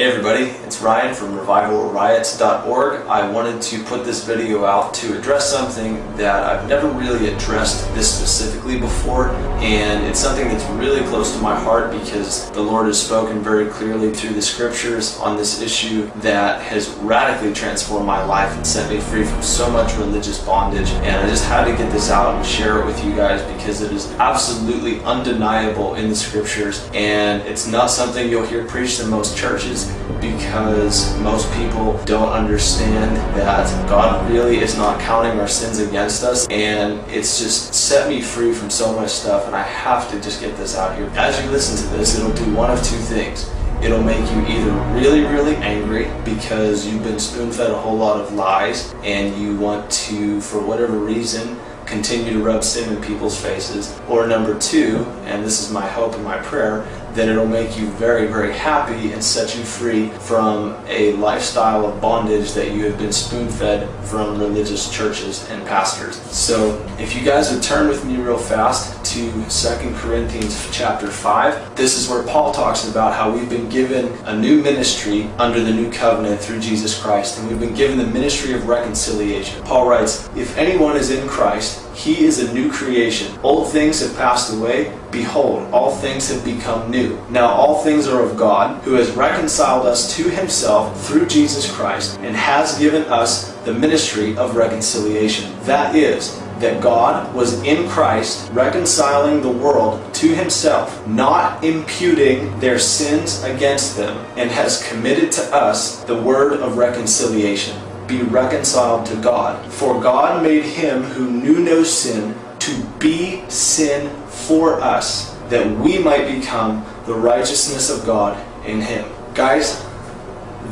Hey everybody, it's Ryan from Riots.org. I wanted to put this video out to address something that I've never really addressed this specifically before, and it's something that's really close to my heart because the Lord has spoken very clearly through the scriptures on this issue that has radically transformed my life and set me free from so much religious bondage. And I just had to get this out and share it with you guys because it is absolutely undeniable in the scriptures, and it's not something you'll hear preached in most churches, because most people don't understand that God really is not counting our sins against us, and it's just set me free from so much stuff, and I have to just get this out here. As you listen to this, it'll do one of two things. It'll make you either really, really angry because you've been spoon-fed a whole lot of lies and you want to, for whatever reason, continue to rub sin in people's faces. Or number two, and this is my hope and my prayer, that it'll make you very, very happy and set you free from a lifestyle of bondage that you have been spoon-fed from religious churches and pastors. So if you guys would turn with me real fast to 2 Corinthians chapter 5, this is where Paul talks about how we've been given a new ministry under the new covenant through Jesus Christ, and we've been given the ministry of reconciliation. Paul writes, "If anyone is in Christ, he is a new creation. Old things have passed away. Behold, all things have become new. Now all things are of God, who has reconciled us to himself through Jesus Christ, and has given us the ministry of reconciliation. That is, that God was in Christ reconciling the world to himself, not imputing their sins against them, and has committed to us the word of reconciliation. Be reconciled to God. For God made him who knew no sin to be sin for us, that we might become the righteousness of God in him." Guys,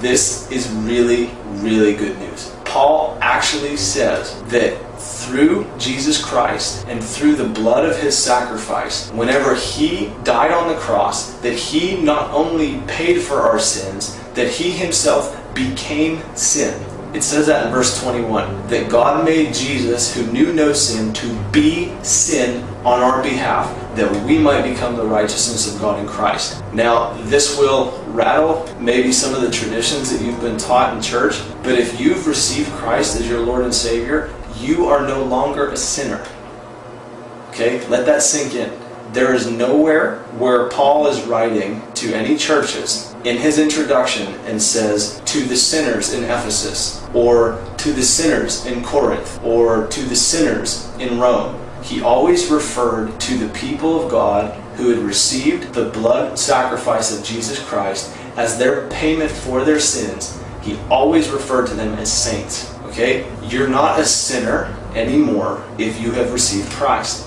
this is really, really good news. Paul actually says that through Jesus Christ and through the blood of his sacrifice, whenever he died on the cross, that he not only paid for our sins, that he himself became sin. It says that in verse 21, that God made Jesus, who knew no sin, to be sin on our behalf, that we might become the righteousness of God in Christ. Now, this will rattle maybe some of the traditions that you've been taught in church, but if you've received Christ as your Lord and Savior, you are no longer a sinner. Okay? Let that sink in. There is nowhere where Paul is writing to any churches in his introduction and says, to the sinners in Ephesus, or to the sinners in Corinth, or to the sinners in Rome. He always referred to the people of God who had received the blood sacrifice of Jesus Christ as their payment for their sins. He always referred to them as saints. Okay? You're not a sinner anymore if you have received Christ.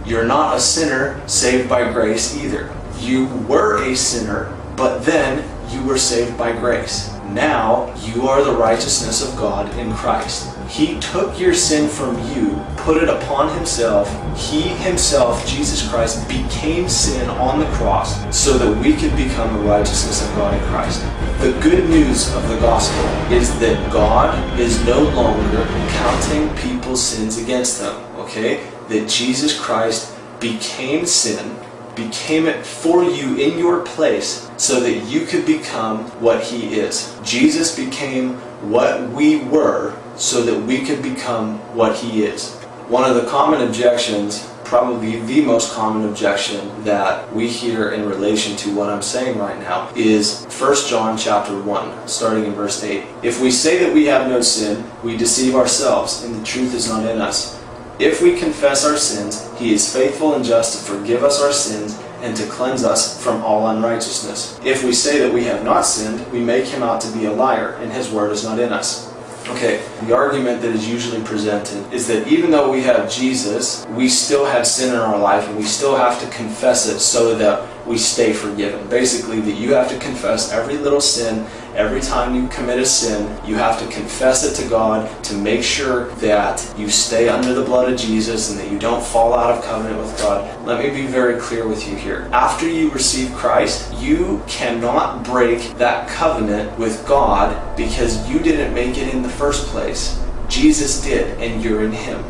You're not a sinner saved by grace either. You were a sinner, but then you were saved by grace. Now you are the righteousness of God in Christ. He took your sin from you, put it upon himself. He himself, Jesus Christ, became sin on the cross so that we could become the righteousness of God in Christ. The good news of the gospel is that God is no longer counting people's sins against them, okay? That Jesus Christ became sin, became it for you in your place so that you could become what he is. Jesus became what we were so that we could become what he is. One of the common objections, probably the most common objection that we hear in relation to what I'm saying right now, is 1 John chapter 1, starting in verse 8. If we say that we have no sin, we deceive ourselves, and the truth is not in us. If we confess our sins, he is faithful and just to forgive us our sins and to cleanse us from all unrighteousness. If we say that we have not sinned, we make him out to be a liar, and his word is not in us. Okay, the argument that is usually presented is that even though we have Jesus, we still have sin in our life, and we still have to confess it so that we stay forgiven. Basically, that you have to confess every little sin. Every time you commit a sin, you have to confess it to God to make sure that you stay under the blood of Jesus and that you don't fall out of covenant with God. Let me be very clear with you here. After you receive Christ, you cannot break that covenant with God because you didn't make it in the first place. Jesus did, and you're in him.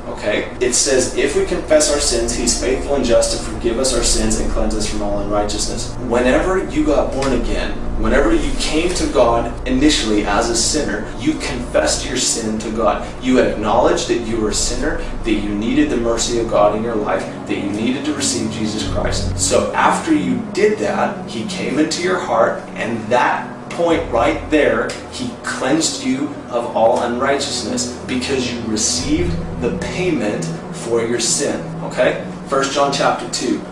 Okay? It says, if we confess our sins, he's faithful and just to forgive us our sins and cleanse us from all unrighteousness. Whenever you got born again, whenever you came to God initially as a sinner, you confessed your sin to God. You acknowledged that you were a sinner, that you needed the mercy of God in your life, that you needed to receive Jesus Christ. So after you did that, he came into your heart, and that point right there, he cleansed you of all unrighteousness because you received the payment for your sin. Okay? 1 John chapter 2.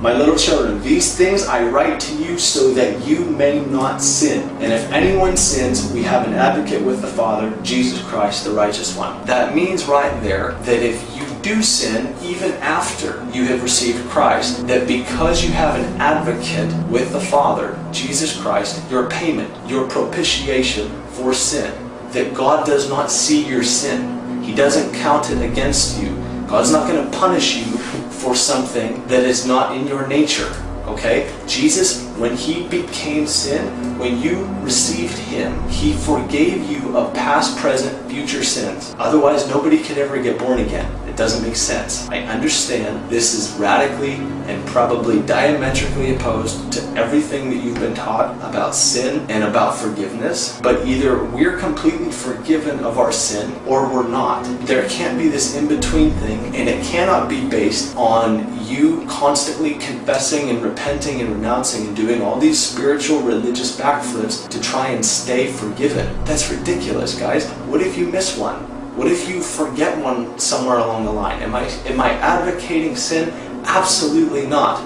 My little children, these things I write to you so that you may not sin. And if anyone sins, we have an advocate with the Father, Jesus Christ, the righteous one. That means right there that if you do sin, even after you have received Christ, that because you have an advocate with the Father, Jesus Christ, your payment, your propitiation for sin, that God does not see your sin. He doesn't count it against you. God's not going to punish you for something that is not in your nature. Okay? Jesus, when he became sin, when you received him, he forgave you of past, present, future sins. Otherwise, nobody could ever get born again. It doesn't make sense. I understand this is radically and probably diametrically opposed to everything that you've been taught about sin and about forgiveness, but either we're completely forgiven of our sin or we're not. There can't be this in-between thing, and it cannot be based on you constantly confessing and repenting and renouncing and doing all these spiritual religious backflips to try and stay forgiven. That's ridiculous, guys. What if you miss one? What if you forget one somewhere along the line? Am I advocating sin? Absolutely not.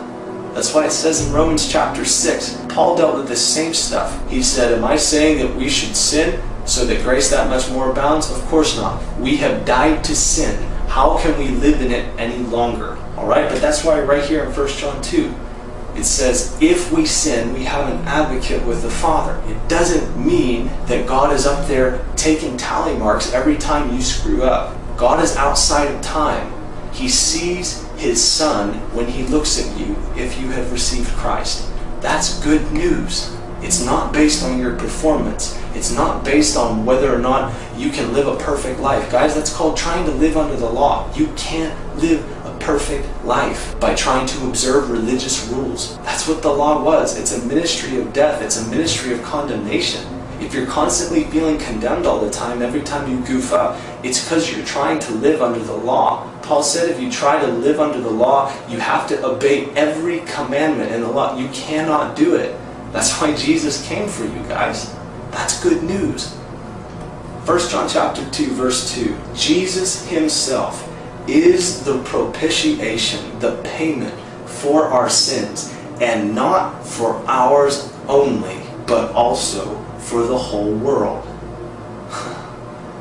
That's why it says in Romans chapter 6, Paul dealt with the same stuff. He said, am I saying that we should sin so that grace that much more abounds? Of course not. We have died to sin. How can we live in it any longer? Alright, but that's why right here in 1 John 2, it says, if we sin, we have an advocate with the Father. It doesn't mean that God is up there taking tally marks every time you screw up. God is outside of time. He sees his Son when he looks at you if you have received Christ. That's good news. It's not based on your performance. It's not based on whether or not you can live a perfect life. Guys, that's called trying to live under the law. You can't live a perfect life by trying to observe religious rules. That's what the law was. It's a ministry of death. It's a ministry of condemnation. If you're constantly feeling condemned all the time, every time you goof up, it's because you're trying to live under the law. Paul said if you try to live under the law, you have to obey every commandment in the law. You cannot do it. That's why Jesus came for you, guys. That's good news. 1 John chapter 2, verse 2. Jesus himself is the propitiation, the payment for our sins, and not for ours only, but also for the whole world.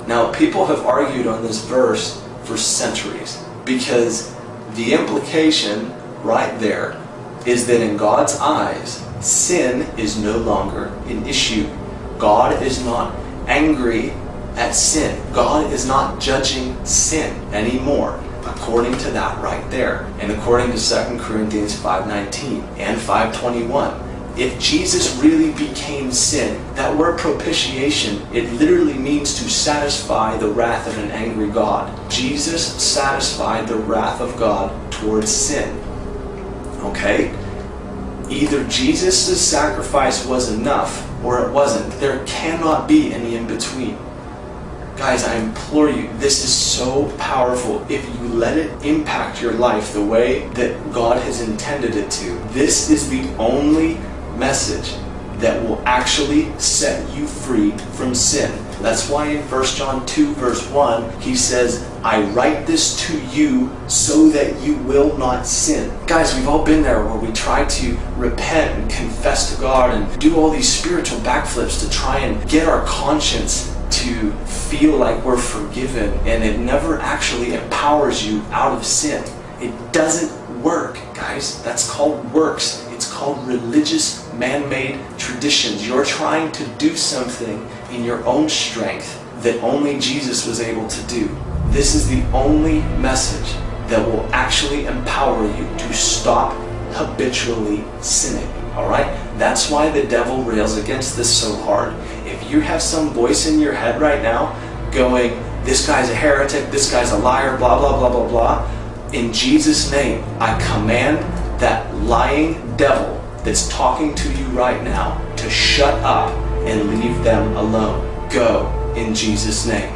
Now, people have argued on this verse for centuries, because the implication right there is that in God's eyes, sin is no longer an issue. God is not angry at sin. God is not judging sin anymore, according to that right there. And according to 2 Corinthians 5:19 and 5:21. If Jesus really became sin, that word propitiation, it literally means to satisfy the wrath of an angry God. Jesus satisfied the wrath of God towards sin. Okay? Either Jesus' sacrifice was enough or it wasn't. There cannot be any in between. Guys, I implore you, this is so powerful if you let it impact your life the way that God has intended it to. This is the only message that will actually set you free from sin. That's why in 1 John 2 verse 1 he says, I write this to you so that you will not sin. Guys, we've all been there where we try to repent and confess to God and do all these spiritual backflips to try and get our conscience to feel like we're forgiven, and it never actually empowers you out of sin. It doesn't work, guys. That's called works. It's called religious man-made traditions. You're trying to do something in your own strength that only Jesus was able to do. This is the only message that will actually empower you to stop habitually sinning. Alright? That's why the devil rails against this so hard. If you have some voice in your head right now going, this guy's a heretic, this guy's a liar, blah, blah, blah, blah, blah. In Jesus' name, I command that lying devil that's talking to you right now to shut up and leave them alone. Go in Jesus' name.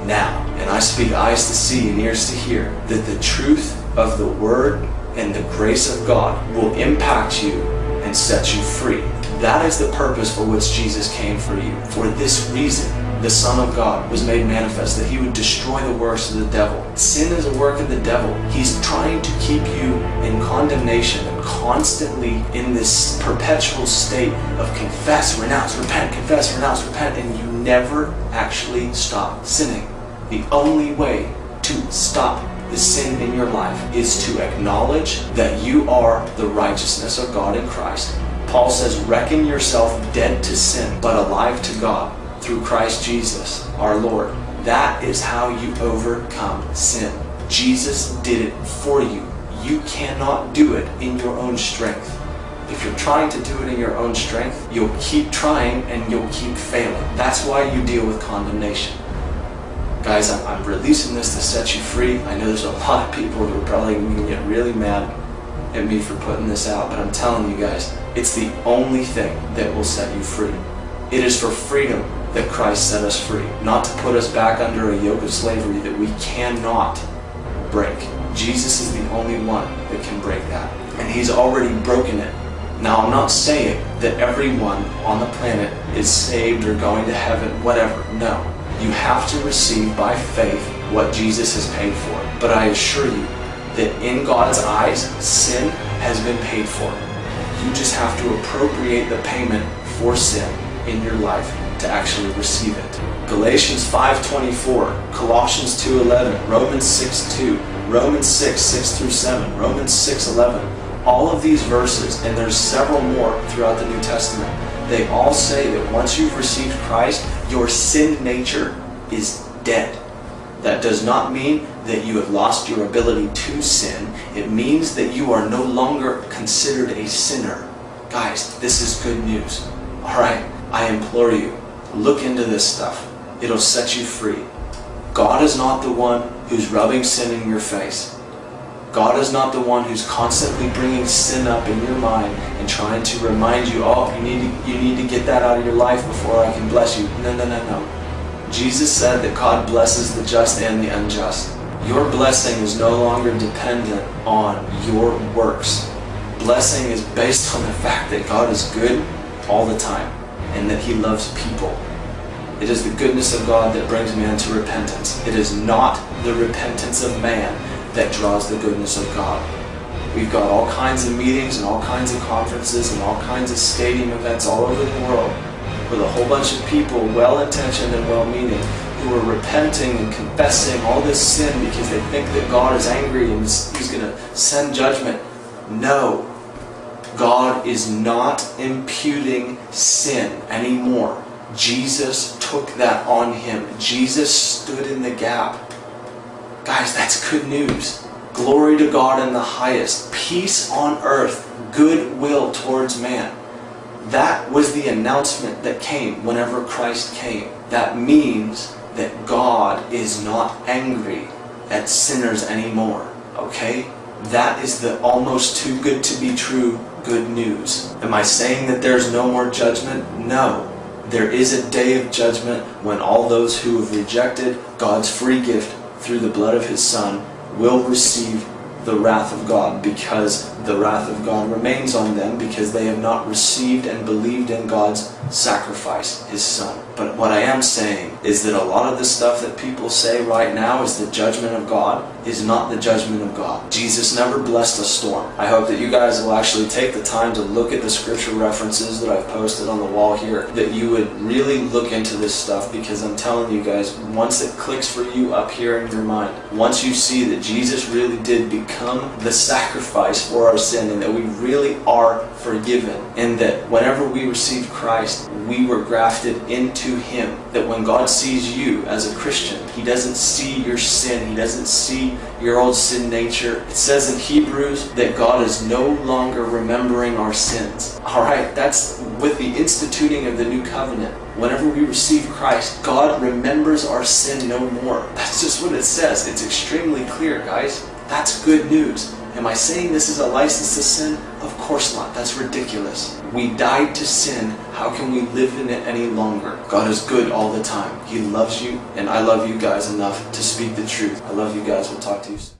Now, and I speak eyes to see and ears to hear that the truth of the Word and the grace of God will impact you and set you free. That is the purpose for which Jesus came for you. For this reason, the Son of God was made manifest, that He would destroy the works of the devil. Sin is a work of the devil. He's trying to keep you in condemnation and constantly in this perpetual state of confess, renounce, repent, confess, renounce, repent, and you never actually stop sinning. The only way to stop the sin in your life is to acknowledge that you are the righteousness of God in Christ. Paul says, reckon yourself dead to sin, but alive to God through Christ Jesus, our Lord. That is how you overcome sin. Jesus did it for you. You cannot do it in your own strength. If you're trying to do it in your own strength, you'll keep trying and you'll keep failing. That's why you deal with condemnation. Guys, I'm releasing this to set you free. I know there's a lot of people who are probably going to get really mad at me for putting this out, but I'm telling you guys, it's the only thing that will set you free. It is for freedom that Christ set us free, not to put us back under a yoke of slavery that we cannot break. Jesus is the only one that can break that, and He's already broken it. Now, I'm not saying that everyone on the planet is saved or going to heaven, whatever. No. You have to receive by faith what Jesus has paid for. But I assure you that in God's eyes, sin has been paid for. You just have to appropriate the payment for sin in your life to actually receive it. Galatians 5:24, Colossians 2:11, Romans 6:2, Romans 6 through 7, Romans 6:11. All of these verses, and there's several more throughout the New Testament, they all say that once you've received Christ, your sin nature is dead. That does not mean that you have lost your ability to sin. It means that you are no longer considered a sinner. Guys, this is good news. Alright, I implore you, look into this stuff. It'll set you free. God is not the one who's rubbing sin in your face. God is not the one who's constantly bringing sin up in your mind and trying to remind you, oh, you need to get that out of your life before I can bless you. No, no, no, no. Jesus said that God blesses the just and the unjust. Your blessing is no longer dependent on your works. Blessing is based on the fact that God is good all the time and that He loves people. It is the goodness of God that brings man to repentance. It is not the repentance of man that draws the goodness of God. We've got all kinds of meetings and all kinds of conferences and all kinds of stadium events all over the world with a whole bunch of people, well-intentioned and well-meaning, who are repenting and confessing all this sin because they think that God is angry and He's going to send judgment. No. God is not imputing sin anymore. Jesus took that on Him. Jesus stood in the gap. Guys, that's good news. Glory to God in the highest. Peace on earth. Goodwill towards man. That was the announcement that came whenever Christ came. That means that God is not angry at sinners anymore. Okay? That is the almost too good to be true good news. Am I saying that there's no more judgment? No. There is a day of judgment when all those who have rejected God's free gift through the blood of His Son will receive the wrath of God, because the wrath of God remains on them because they have not received and believed in God's sacrifice, His Son. But what I am saying is that a lot of the stuff that people say right now is the judgment of God is not the judgment of God. Jesus never blessed a storm. I hope that you guys will actually take the time to look at the scripture references that I've posted on the wall here, that you would really look into this stuff, because I'm telling you guys, once it clicks for you up here in your mind, once you see that Jesus really did become the sacrifice for our sin and that we really are forgiven, and that whenever we received Christ, we were grafted into Him, that when God sees you as a Christian. He doesn't see your sin. He doesn't see your old sin nature. It says in Hebrews that God is no longer remembering our sins. Alright, that's with the instituting of the new covenant. Whenever we receive Christ, God remembers our sin no more. That's just what it says. It's extremely clear, guys. That's good news. Am I saying this is a license to sin? Of course not. That's ridiculous. We died to sin. How can we live in it any longer? God is good all the time. He loves you, and I love you guys enough to speak the truth. I love you guys. We'll talk to you soon.